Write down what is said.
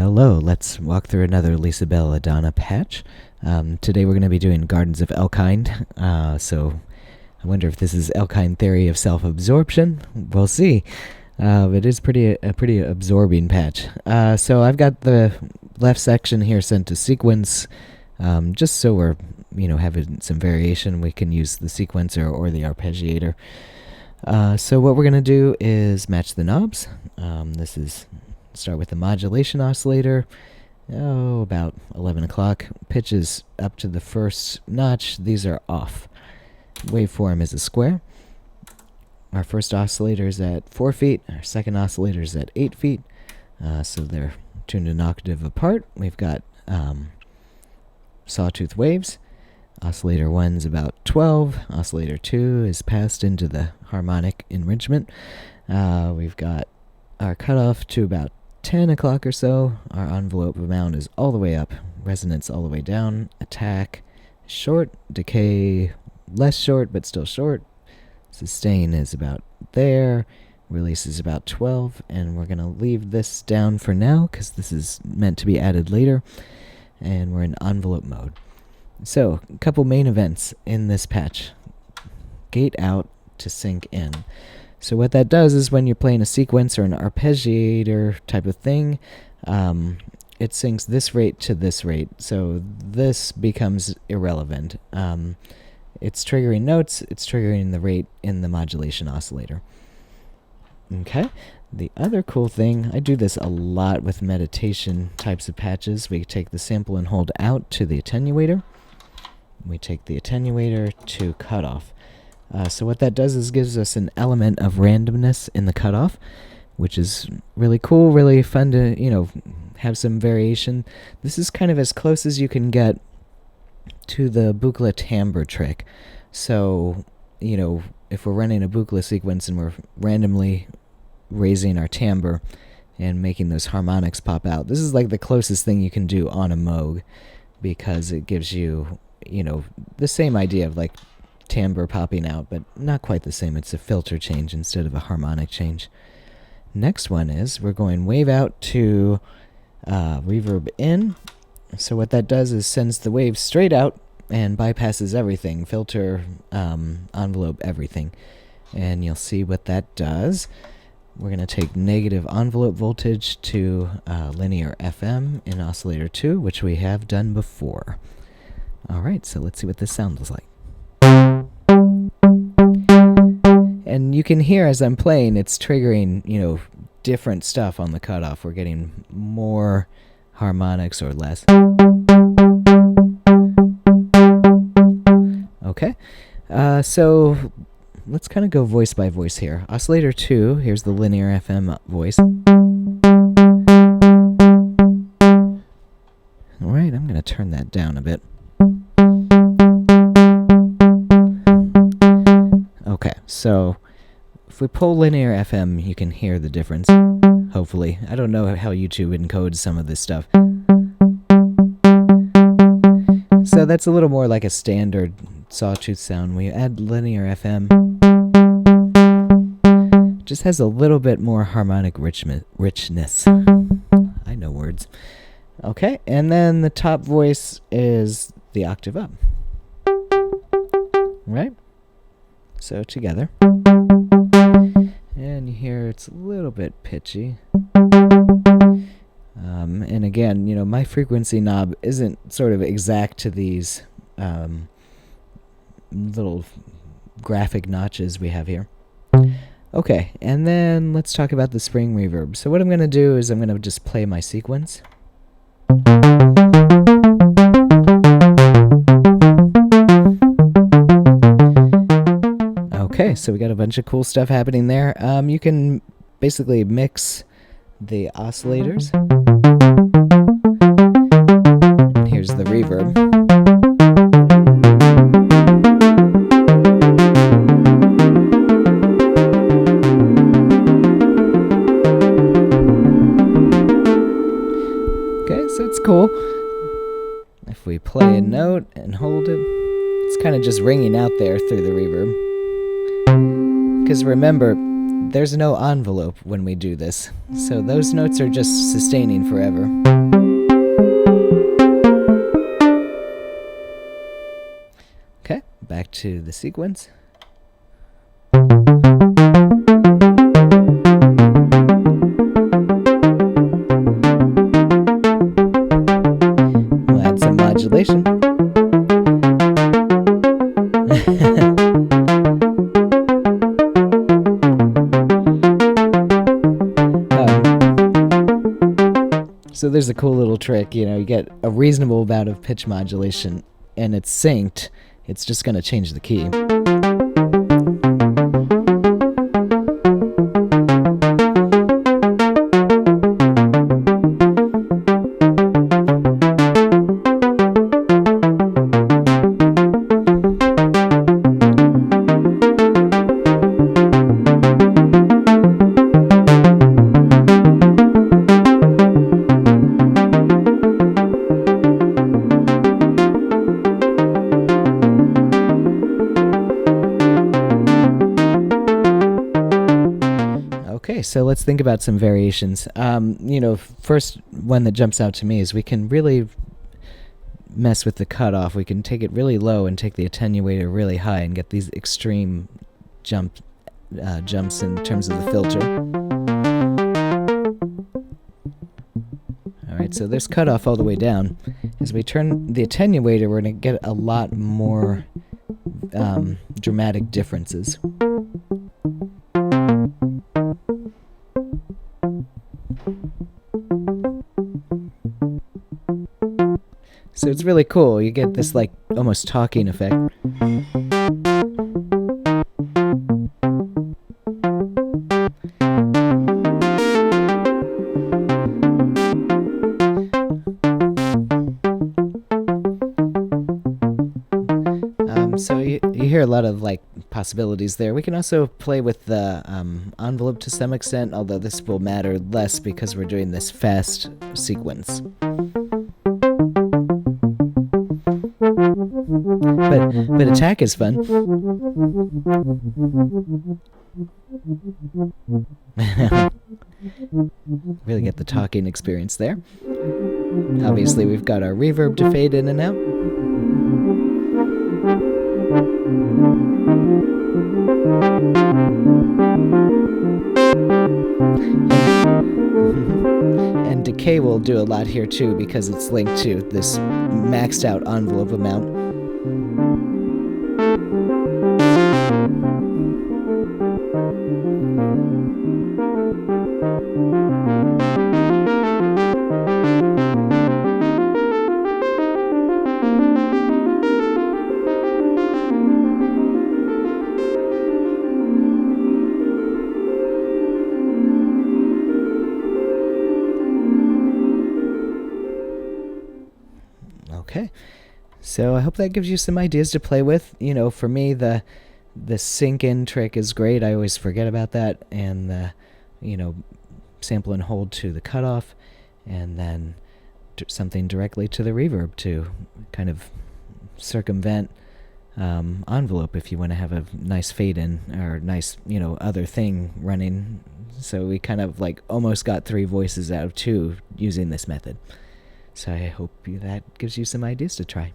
Hello, let's walk through another Lisa Belladonna patch. Today we're going to be doing Gardens of Elkind, so I wonder if this is Elkind theory of self-absorption. We'll see. It is a pretty absorbing patch. So I've got the left section here sent to sequence, just so we're having some variation. We can use the sequencer or the arpeggiator. So what we're going to do is match the knobs. Start with the modulation oscillator. About 11 o'clock. Pitch is up to the first notch. These are off. Waveform is a square. Our first oscillator is at 4 feet. Our second oscillator is at 8 feet. So they're tuned an octave apart. We've got sawtooth waves. Oscillator 1 is about 12. Oscillator 2 is passed into the harmonic enrichment. We've got our cutoff to about 10 o'clock or so. Our envelope amount is all the way up. Resonance all the way down. Attack short. Decay less short but still short. Sustain is about there. Release is about 12. And we're going to leave this down for now because this is meant to be added later. And we're in envelope mode. So, a couple main events in this patch. Gate out to sync in. So what that does is when you're playing a sequence or an arpeggiator type of thing, it syncs this rate to this rate. So this becomes irrelevant. It's triggering notes, it's triggering the rate in the modulation oscillator. Okay. The other cool thing, I do this a lot with meditation types of patches. We take the sample and hold out to the attenuator. We take the attenuator to cutoff. So what that does is gives us an element of randomness in the cutoff, which is really cool, really fun to, have some variation. This is kind of as close as you can get to the Buchla timbre trick. So, if we're running a Buchla sequence and we're randomly raising our timbre and making those harmonics pop out, this is like the closest thing you can do on a Moog, because it gives you, the same idea of like timbre popping out, but not quite the same. It's a filter change instead of a harmonic change. Next one is we're going wave out to reverb in. So what that does is sends the wave straight out and bypasses everything, filter, envelope, everything. And you'll see what that does. We're going to take negative envelope voltage to linear FM in oscillator 2, which we have done before. Alright, so let's see what this sounds like. And you can hear as I'm playing, it's triggering, different stuff on the cutoff. We're getting more harmonics or less. Okay, so let's kind of go voice by voice here. Oscillator 2, here's the linear FM voice. Alright, I'm going to turn that down a bit. Okay, so if we pull linear FM, you can hear the difference, hopefully. I don't know how YouTube encodes some of this stuff. So that's a little more like a standard sawtooth sound. We add linear FM. Just has a little bit more harmonic richness. I know words. Okay, and then the top voice is the octave up. Right? So together. And you hear it's a little bit pitchy. And again, my frequency knob isn't sort of exact to these little graphic notches we have here. Okay, and then let's talk about the spring reverb. So what I'm going to do is I'm going to just play my sequence. Okay, so we got a bunch of cool stuff happening there. You can basically mix the oscillators. Here's the reverb. Okay, so it's cool. If we play a note and hold it, it's kind of just ringing out there through the reverb. Because remember, there's no envelope when we do this, so those notes are just sustaining forever. Okay, back to the sequence. We'll add some modulation. So there's a cool little trick, you get a reasonable amount of pitch modulation and it's synced, it's just going to change the key. Okay, so let's think about some variations. First one that jumps out to me is we can really mess with the cutoff. We can take it really low and take the attenuator really high and get these extreme jumps in terms of the filter. Alright, so there's cutoff all the way down. As we turn the attenuator, we're going to get a lot more dramatic differences. So it's really cool. You get this like almost talking effect. So you hear a lot of like possibilities there. We can also play with the envelope to some extent, although this will matter less because we're doing this fast sequence. But attack is fun. Really get the talking experience there. Obviously we've got our reverb to fade in and out. And decay will do a lot here too because it's linked to this maxed out envelope amount. Okay, so I hope that gives you some ideas to play with. For me, the sync-in trick is great. I always forget about that, and the, sample and hold to the cutoff, and then something directly to the reverb to kind of circumvent envelope if you want to have a nice fade-in or nice, other thing running. So we kind of like almost got 3 voices out of 2 using this method. So I hope that gives you some ideas to try.